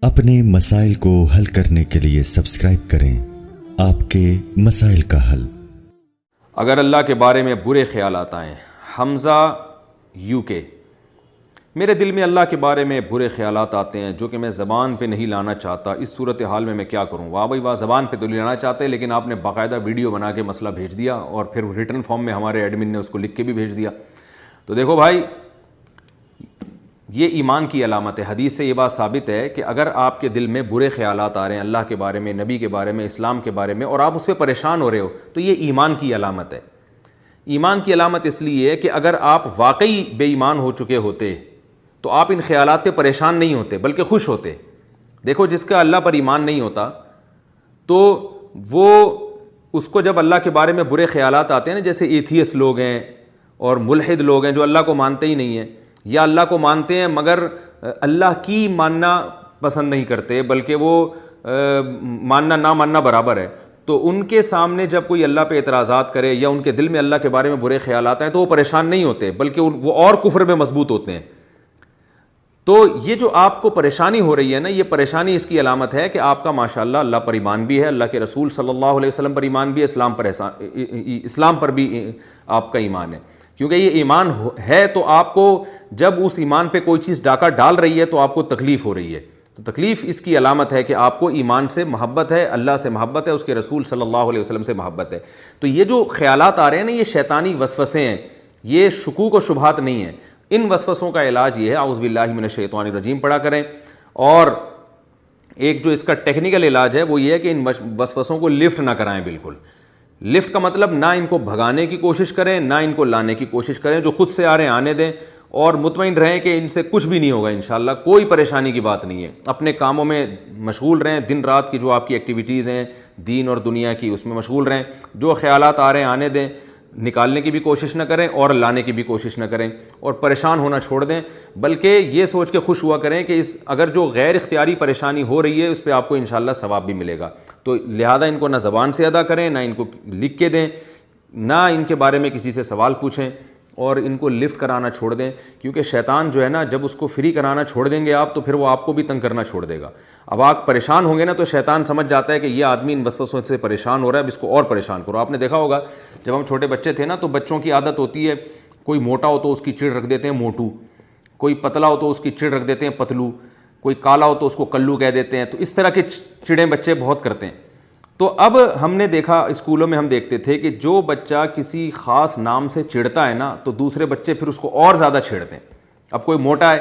اپنے مسائل کو حل کرنے کے لیے سبسکرائب کریں آپ کے مسائل کا حل۔ اگر اللہ کے بارے میں برے خیالات آئیں، حمزہ UK، میرے دل میں اللہ کے بارے میں برے خیالات آتے ہیں جو کہ میں زبان پہ نہیں لانا چاہتا، اس صورتحال میں کیا کروں؟ واہ بھائی واہ، زبان پہ تو نہیں لانا چاہتے لیکن آپ نے باقاعدہ ویڈیو بنا کے مسئلہ بھیج دیا اور پھر ریٹن فارم میں ہمارے ایڈمن نے اس کو لکھ کے بھی بھیج دیا۔ تو دیکھو بھائی، یہ ایمان کی علامت ہے۔ حدیث سے یہ بات ثابت ہے کہ اگر آپ کے دل میں برے خیالات آ رہے ہیں اللہ کے بارے میں، نبی کے بارے میں، اسلام کے بارے میں، اور آپ اس پہ پریشان ہو رہے ہو تو یہ ایمان کی علامت ہے۔ ایمان کی علامت اس لیے ہے کہ اگر آپ واقعی بے ایمان ہو چکے ہوتے تو آپ ان خیالات پہ پریشان نہیں ہوتے بلکہ خوش ہوتے۔ دیکھو، جس کا اللہ پر ایمان نہیں ہوتا تو وہ اس کو جب اللہ کے بارے میں برے خیالات آتے ہیں نا، جیسے ایتھیس لوگ ہیں اور ملحد لوگ ہیں جو اللہ کو مانتے ہی نہیں ہیں، یا اللہ کو مانتے ہیں مگر اللہ کی ماننا پسند نہیں کرتے بلکہ وہ ماننا نہ ماننا برابر ہے، تو ان کے سامنے جب کوئی اللہ پہ اعتراضات کرے یا ان کے دل میں اللہ کے بارے میں برے خیالات ہیں تو وہ پریشان نہیں ہوتے بلکہ وہ اور کفر میں مضبوط ہوتے ہیں۔ تو یہ جو آپ کو پریشانی ہو رہی ہے نا، یہ پریشانی اس کی علامت ہے کہ آپ کا ماشاءاللہ اللہ پر ایمان بھی ہے، اللہ کے رسول صلی اللہ علیہ وسلم پر ایمان بھی ہے، اسلام پر بھی آپ کا ایمان ہے۔ کیونکہ یہ ایمان ہے تو آپ کو جب اس ایمان پہ کوئی چیز ڈاکہ ڈال رہی ہے تو آپ کو تکلیف ہو رہی ہے، تو تکلیف اس کی علامت ہے کہ آپ کو ایمان سے محبت ہے، اللہ سے محبت ہے، اس کے رسول صلی اللہ علیہ وسلم سے محبت ہے۔ تو یہ جو خیالات آ رہے ہیں نا، یہ شیطانی وسوسے ہیں، یہ شکوک و شبہات نہیں ہیں۔ ان وسوسوں کا علاج یہ ہے اعوذ باللہ من الشیطان الرجیم پڑھا کریں، اور ایک جو اس کا ٹیکنیکل علاج ہے وہ یہ ہے کہ ان وسوسوں کو لفٹ نہ کرائیں بالکل۔ لفٹ کا مطلب نہ ان کو بھگانے کی کوشش کریں نہ ان کو لانے کی کوشش کریں، جو خود سے آ رہے ہیں آنے دیں اور مطمئن رہیں کہ ان سے کچھ بھی نہیں ہوگا انشاءاللہ، کوئی پریشانی کی بات نہیں ہے۔ اپنے کاموں میں مشغول رہیں، دن رات کی جو آپ کی ایکٹیویٹیز ہیں دین اور دنیا کی، اس میں مشغول رہیں، جو خیالات آ رہے ہیں آنے دیں، نکالنے کی بھی کوشش نہ کریں اور لانے کی بھی کوشش نہ کریں، اور پریشان ہونا چھوڑ دیں، بلکہ یہ سوچ کے خوش ہوا کریں کہ اگر جو غیر اختیاری پریشانی ہو رہی ہے اس پہ آپ کو انشاءاللہ ثواب بھی ملے گا۔ تو لہذا ان کو نہ زبان سے ادا کریں، نہ ان کو لکھ کے دیں، نہ ان کے بارے میں کسی سے سوال پوچھیں، اور ان کو لفٹ کرانا چھوڑ دیں، کیونکہ شیطان جو ہے نا، جب اس کو فری کرانا چھوڑ دیں گے آپ تو پھر وہ آپ کو بھی تنگ کرنا چھوڑ دے گا۔ اب آپ پریشان ہوں گے نا تو شیطان سمجھ جاتا ہے کہ یہ آدمی ان وسوسوں سے پریشان ہو رہا ہے، اب اس کو اور پریشان کرو۔ آپ نے دیکھا ہوگا جب ہم چھوٹے بچے تھے نا تو بچوں کی عادت ہوتی ہے، کوئی موٹا ہو تو اس کی چڑ رکھ دیتے ہیں موٹو، کوئی پتلا ہو تو اس کی چڑ رکھ دیتے ہیں پتلو، کوئی کالا ہو تو اس کو کلو کہہ دیتے ہیں، تو اس طرح کے چڑیں بچے بہت کرتے ہیں۔ تو اب ہم نے دیکھا اسکولوں میں ہم دیکھتے تھے کہ جو بچہ کسی خاص نام سے چڑھتا ہے نا تو دوسرے بچے پھر اس کو اور زیادہ چھیڑتے ہیں۔ اب کوئی موٹا ہے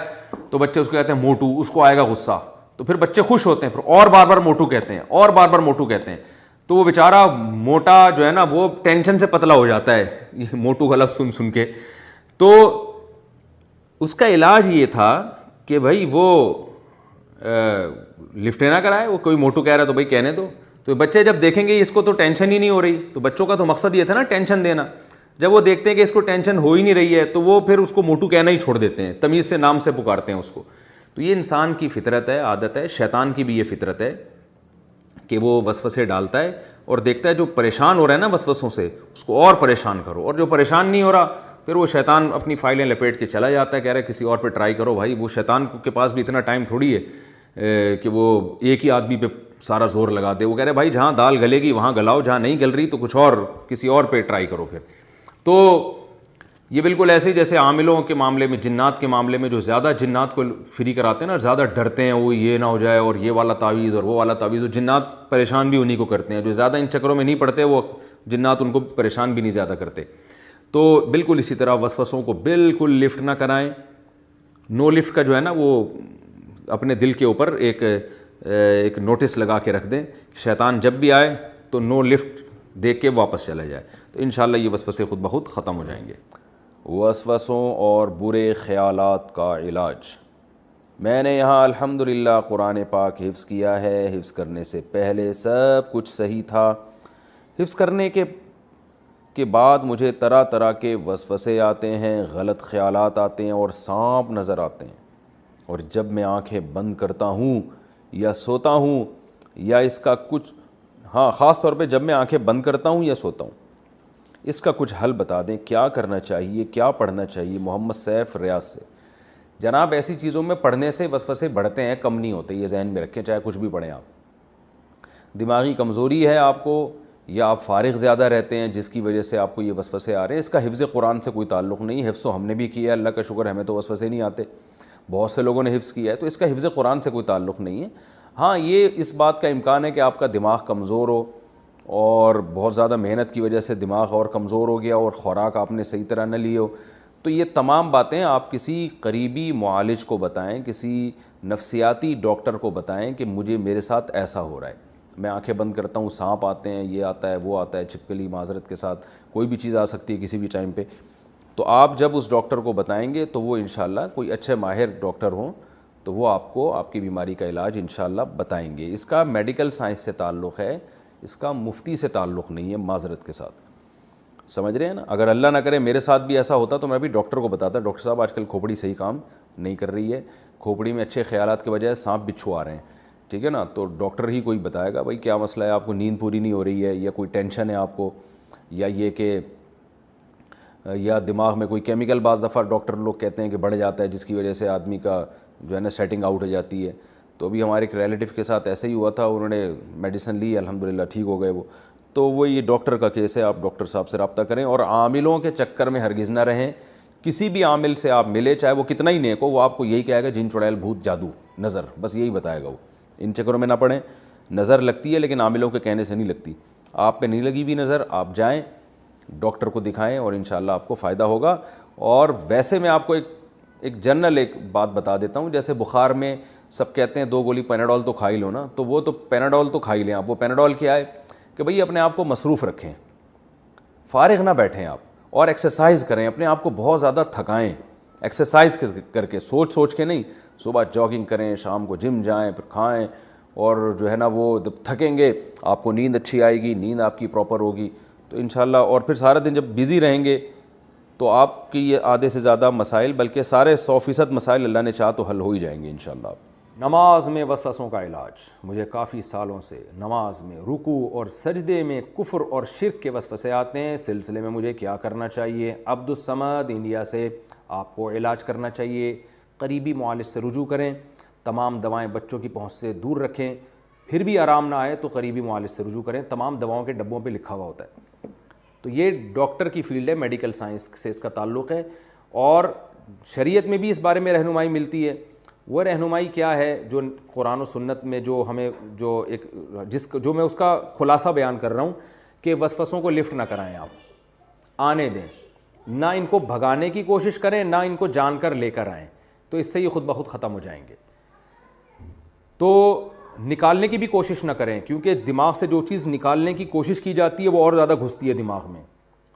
تو بچے اس کو کہتے ہیں موٹو، اس کو آئے گا غصہ، تو پھر بچے خوش ہوتے ہیں، پھر اور بار بار موٹو کہتے ہیں اور بار بار موٹو کہتے ہیں، تو وہ بیچارہ موٹا جو ہے نا وہ ٹینشن سے پتلا ہو جاتا ہے یہ موٹو کا لفظ سن سن کے۔ تو اس کا علاج یہ تھا کہ بھائی وہ لفٹ نہ کرائے، وہ کوئی موٹو کہہ رہا ہے تو بھائی کہنے دو۔ تو بچے جب دیکھیں گے اس کو تو ٹینشن ہی نہیں ہو رہی، تو بچوں کا تو مقصد یہ تھا نا ٹینشن دینا، جب وہ دیکھتے ہیں کہ اس کو ٹینشن ہو ہی نہیں رہی ہے تو وہ پھر اس کو موٹو کہنا ہی چھوڑ دیتے ہیں، تمیز سے نام سے پکارتے ہیں اس کو۔ تو یہ انسان کی فطرت ہے، عادت ہے، شیطان کی بھی یہ فطرت ہے کہ وہ وسوسے ڈالتا ہے اور دیکھتا ہے جو پریشان ہو رہا ہے نا وسوسوں سے اس کو اور پریشان کرو، اور جو پریشان نہیں ہو رہا پھر وہ شیطان اپنی فائلیں لپیٹ کے چلا جاتا ہے، کہہ رہا ہے کسی اور پہ ٹرائی کرو۔ بھائی وہ شیطان کے پاس بھی اتنا ٹائم تھوڑی ہے کہ وہ ایک ہی آدمی پہ سارا زور لگا دے، وہ کہہ رہے بھائی جہاں دال گلے گی وہاں گلاؤ، جہاں نہیں گل رہی تو کچھ اور کسی اور پہ ٹرائی کرو پھر۔ تو یہ بالکل ایسے جیسے عاملوں کے معاملے میں، جنات کے معاملے میں جو زیادہ جنات کو فری کراتے ہیں نا، زیادہ ڈرتے ہیں وہ یہ نہ ہو جائے اور یہ والا تعویذ اور وہ والا تعویذ، اور جنات پریشان بھی انہی کو کرتے ہیں، جو زیادہ ان چکروں میں نہیں پڑتے وہ جنات ان کو پریشان بھی نہیں زیادہ کرتے۔ تو بالکل اسی طرح وسوسوں کو بالکل لفٹ نہ کرائیں۔ نو لفٹ کا جو ہے نا وہ اپنے دل کے اوپر ایک نوٹس لگا کے رکھ دیں، شیطان جب بھی آئے تو نو لفٹ دیکھ کے واپس چلا جائے، تو انشاءاللہ یہ وسوسے خود بخود ختم ہو جائیں گے۔ وسوسوں اور برے خیالات کا علاج۔ میں نے یہاں الحمدللہ قرآن پاک حفظ کیا ہے، حفظ کرنے سے پہلے سب کچھ صحیح تھا، حفظ کرنے کے بعد مجھے طرح طرح کے وسوسے آتے ہیں، غلط خیالات آتے ہیں اور سانپ نظر آتے ہیں، اور جب میں آنکھیں بند کرتا ہوں یا سوتا ہوں یا اس کا کچھ خاص طور پہ جب میں آنکھیں بند کرتا ہوں یا سوتا ہوں، اس کا کچھ حل بتا دیں، کیا کرنا چاہیے، کیا پڑھنا چاہیے؟ محمد سیف ریاض سے۔ جناب ایسی چیزوں میں پڑھنے سے وسوسے بڑھتے ہیں، کم نہیں ہوتے، یہ ذہن میں رکھیں، چاہے کچھ بھی پڑھیں آپ۔ دماغی کمزوری ہے آپ کو، یا آپ فارغ زیادہ رہتے ہیں جس کی وجہ سے آپ کو یہ وسوسے آ رہے ہیں، اس کا حفظ قرآن سے کوئی تعلق نہیں۔ حفظ ہم نے بھی کیا ہے، اللہ کا شکر، ہمیں تو وسوسے نہیں آتے، بہت سے لوگوں نے حفظ کیا ہے، تو اس کا حفظ قرآن سے کوئی تعلق نہیں ہے۔ ہاں یہ اس بات کا امکان ہے کہ آپ کا دماغ کمزور ہو اور بہت زیادہ محنت کی وجہ سے دماغ اور کمزور ہو گیا اور خوراک آپ نے صحیح طرح نہ لی ہو، تو یہ تمام باتیں آپ کسی قریبی معالج کو بتائیں، کسی نفسیاتی ڈاکٹر کو بتائیں کہ مجھے میرے ساتھ ایسا ہو رہا ہے، میں آنکھیں بند کرتا ہوں، سانپ آتے ہیں، یہ آتا ہے، وہ آتا ہے، چھپکلی، معذرت کے ساتھ کوئی بھی چیز آ سکتی ہے کسی بھی ٹائم پہ، تو آپ جب اس ڈاکٹر کو بتائیں گے تو وہ انشاءاللہ کوئی اچھے ماہر ڈاکٹر ہوں تو وہ آپ کو آپ کی بیماری کا علاج انشاءاللہ بتائیں گے۔ اس کا میڈیکل سائنس سے تعلق ہے، اس کا مفتی سے تعلق نہیں ہے، معذرت کے ساتھ، سمجھ رہے ہیں نا۔ اگر اللہ نہ کرے میرے ساتھ بھی ایسا ہوتا تو میں بھی ڈاکٹر کو بتاتا، ڈاکٹر صاحب آج کل کھوپڑی صحیح کام نہیں کر رہی ہے، کھوپڑی میں اچھے خیالات کے بجائے سانپ بچھو آ رہے ہیں، ٹھیک ہے نا، تو ڈاکٹر ہی کوئی بتائے گا بھائی کیا مسئلہ ہے، آپ کو نیند پوری نہیں ہو رہی ہے، یا کوئی ٹینشن ہے آپ کو، یا یہ کہ یا دماغ میں کوئی کیمیکل، بعض دفعہ ڈاکٹر لوگ کہتے ہیں کہ بڑھ جاتا ہے جس کی وجہ سے آدمی کا جو ہے نا سیٹنگ آؤٹ ہو جاتی ہے۔ تو ابھی ہمارے ایک ریلیٹیو کے ساتھ ایسے ہی ہوا تھا، انہوں نے میڈیسن لی، الحمدللہ ٹھیک ہو گئے وہ۔ تو وہ یہ ڈاکٹر کا کیس ہے، آپ ڈاکٹر صاحب سے رابطہ کریں، اور عاملوں کے چکر میں ہرگز نہ رہیں۔ کسی بھی عامل سے آپ ملے، چاہے وہ کتنا ہی نیک ہو، وہ آپ کو یہی کہے گا جن چڑیل، بھوت، جادو، نظر، بس یہی بتائے گا وہ۔ ان چکروں میں نہ پڑیں، نظر لگتی ہے لیکن عاملوں کے کہنے سے نہیں لگتی، آپ پہ نہیں لگی ہوئی نظر، آپ جائیں ڈاکٹر کو دکھائیں اور انشاءاللہ آپ کو فائدہ ہوگا۔ اور ویسے میں آپ کو ایک جنرل ایک بات بتا دیتا ہوں، جیسے بخار میں سب کہتے ہیں 2 گولی پیناڈول تو کھا ہی لو نا، تو وہ تو پیناڈول تو کھا ہی لیں آپ، وہ پیناڈول کیا ہے کہ بھئی اپنے آپ کو مصروف رکھیں، فارغ نہ بیٹھیں آپ، اور ایکسرسائز کریں، اپنے آپ کو بہت زیادہ تھکائیں، ایکسرسائز کر کے، سوچ کے نہیں، صبح جاگنگ کریں، شام کو جم جائیں، پھر کھائیں، اور جو ہے نا وہ جب تھکیں گے آپ کو نیند اچھی آئے گی، نیند آپ کی پراپر ہوگی تو انشاءاللہ، اور پھر سارا دن جب بیزی رہیں گے تو آپ کی یہ آدھے سے زیادہ مسائل، بلکہ سارے 100% مسائل اللہ نے چاہا تو حل ہو ہی جائیں گے انشاءاللہ۔ نماز میں وسوسوں کا علاج۔ مجھے کافی سالوں سے نماز میں رکوع اور سجدے میں کفر اور شرک کے وسوسے آتے ہیں، سلسلے میں مجھے کیا کرنا چاہیے؟ عبدالصمد انڈیا سے۔ آپ کو علاج کرنا چاہیے، قریبی معالج سے رجوع کریں، تمام دوائیں بچوں کی پہنچ سے دور رکھیں، پھر بھی آرام نہ آئے تو قریبی معالج سے رجوع کریں، تمام دواؤں کے ڈبوں پہ لکھا ہوا ہوتا ہے۔ تو یہ ڈاکٹر کی فیلڈ ہے، میڈیکل سائنس سے اس کا تعلق ہے، اور شریعت میں بھی اس بارے میں رہنمائی ملتی ہے۔ وہ رہنمائی کیا ہے؟ جو قرآن و سنت میں جو ہمیں جو میں اس کا خلاصہ بیان کر رہا ہوں کہ وسوسوں کو لفٹ نہ کرائیں، آپ آنے دیں، نہ ان کو بھگانے کی کوشش کریں، نہ ان کو جان کر لے کر آئیں، تو اس سے یہ خود بخود ختم ہو جائیں گے۔ تو نکالنے کی بھی کوشش نہ کریں، کیونکہ دماغ سے جو چیز نکالنے کی کوشش کی جاتی ہے وہ اور زیادہ گھستی ہے دماغ میں۔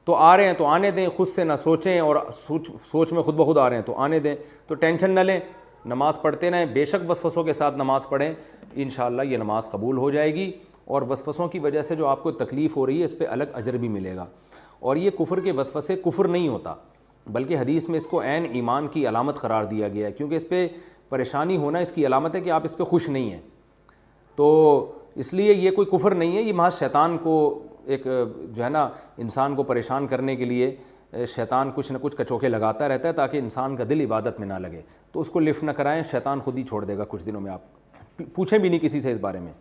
تو آ رہے ہیں تو آنے دیں، خود سے نہ سوچیں، اور سوچ میں خود بخود آ رہے ہیں تو آنے دیں، تو ٹینشن نہ لیں، نماز پڑھتے رہیں، بے شک وسوسوں کے ساتھ نماز پڑھیں، انشاءاللہ یہ نماز قبول ہو جائے گی، اور وسوسوں کی وجہ سے جو آپ کو تکلیف ہو رہی ہے اس پہ الگ اجر بھی ملے گا۔ اور یہ کفر کے وسوسے کفر نہیں ہوتا، بلکہ حدیث میں اس کو عین ایمان کی علامت قرار دیا گیا ہے، کیونکہ اس پہ پریشانی ہونا اس کی علامت ہے کہ آپ اس پہ خوش نہیں ہیں، تو اس لیے یہ کوئی کفر نہیں ہے، یہ محض شیطان کو ایک جو ہے نا انسان کو پریشان کرنے کے لیے شیطان کچھ نہ کچھ کچوکے لگاتا رہتا ہے تاکہ انسان کا دل عبادت میں نہ لگے، تو اس کو لفٹ نہ کرائیں، شیطان خود ہی چھوڑ دے گا کچھ دنوں میں، آپ پوچھیں بھی نہیں کسی سے اس بارے میں۔